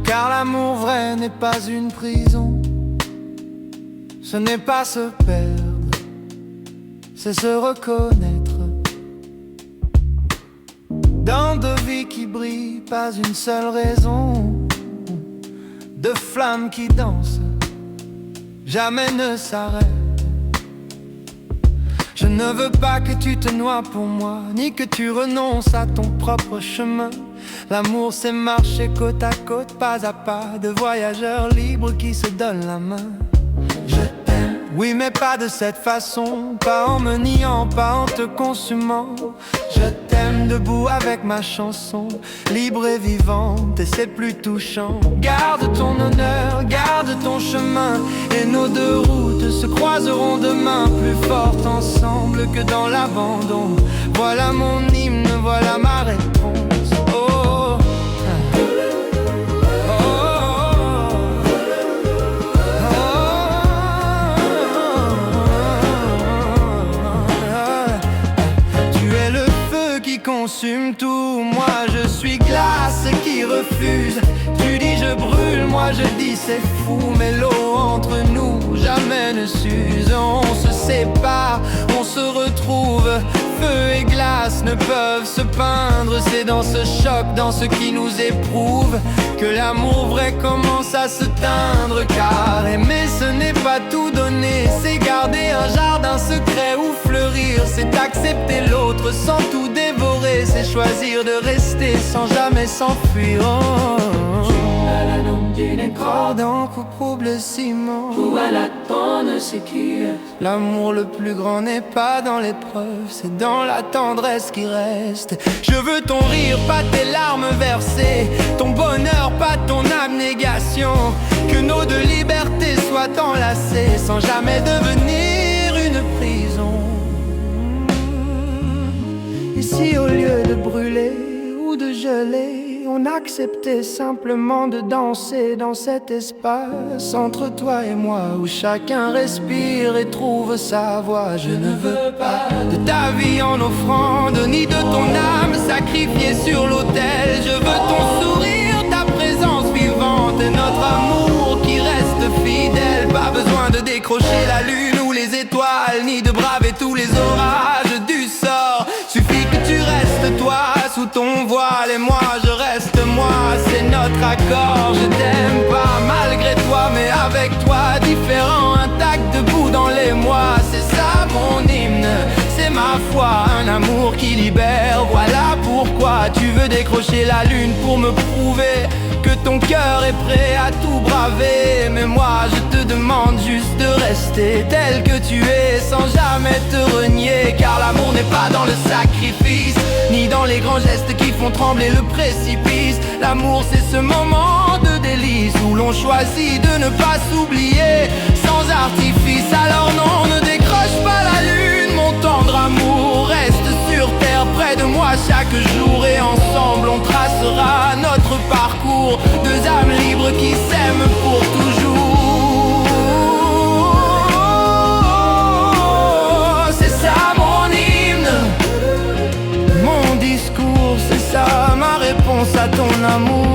Car l'amour vrai n'est pas une prison, ce n'est pas se perdre, c'est se reconnaître. Dans deux vies qui brillent, pas une seule raison, deux flammes qui dansent, jamais ne s'arrêtent. Je ne veux pas que tu te noies pour moi, ni que tu renonces à ton propre chemin. L'amour c'est marcher côte à côte, pas à pas, de voyageurs libres qui se donnent la main. Je t'aime, oui mais pas de cette façon, pas en me niant, pas en te consumant. Je t'aime debout avec ma chanson, libre et vivante, et c'est plus touchant. Garde ton honneur, garde ton chemin, et nos deux routes se croiseront demain, plus fortes ensemble que dans l'abandon. Voilà mon hymne, voilà ma réponse. Oh, consume tout, moi je suis glace qui refuse. Tu dis je brûle, moi je dis c'est fou, mais l'eau entre nous jamais ne s'use. On se sépare, on se retrouve, feu et glace ne peuvent se peindre. C'est dans ce choc, dans ce qui nous éprouve, que l'amour vrai commence à se teindre. Car aimer ce n'est pas tout donner, c'est garder un jardin secret où fleurir. C'est accepter l'autre sans tout dévorer, c'est choisir de rester sans jamais s'enfuir. Corde en coupe le ciment, où à la tonne sécure. L'amour le plus grand n'est pas dans l'épreuve, c'est dans la tendresse qui reste. Je veux ton rire, pas tes larmes versées, ton bonheur, pas ton abnégation. Que nos deux libertés soient enlacées, sans jamais devenir une prison. Et si au lieu de brûler ou de geler, on acceptait simplement de danser dans cet espace entre toi et moi, où chacun respire et trouve sa voie. Je ne veux pas de ta vie en offrande, ni de ton âme sacrifiée sur l'autel. Je veux ton sourire, ta présence vivante, et notre amour qui reste fidèle. Pas besoin de décrocher la lune ou les étoiles, ni de braver tous les orages du sort. Suffit que tu restes toi sous ton voile, et moi je reste moi, c'est notre accord. Je t'aime pas malgré toi, mais avec toi différent, intact, debout dans les mois. C'est ça mon hymne, c'est ma foi, un amour qui libère. Voilà pourquoi tu veux décrocher la lune pour me prouver que ton cœur est prêt à tout braver. Mais moi je te demande juste de rester tel que tu es, sans jamais te renier. Car l'amour n'est pas dans le sacrifice, ni dans les grands gestes qui font trembler le précipice. L'amour c'est ce moment de délice où l'on choisit de ne pas s'oublier sans artifice. Alors non, ne décroche pas la lune, mon tendre amour. Reste sur terre près de moi chaque jour, et ensemble on tracera notre parcours. Deux âmes libres qui s'aiment pour toujours. C'est ça mon hymne, mon discours, c'est ça ma réponse à ton amour.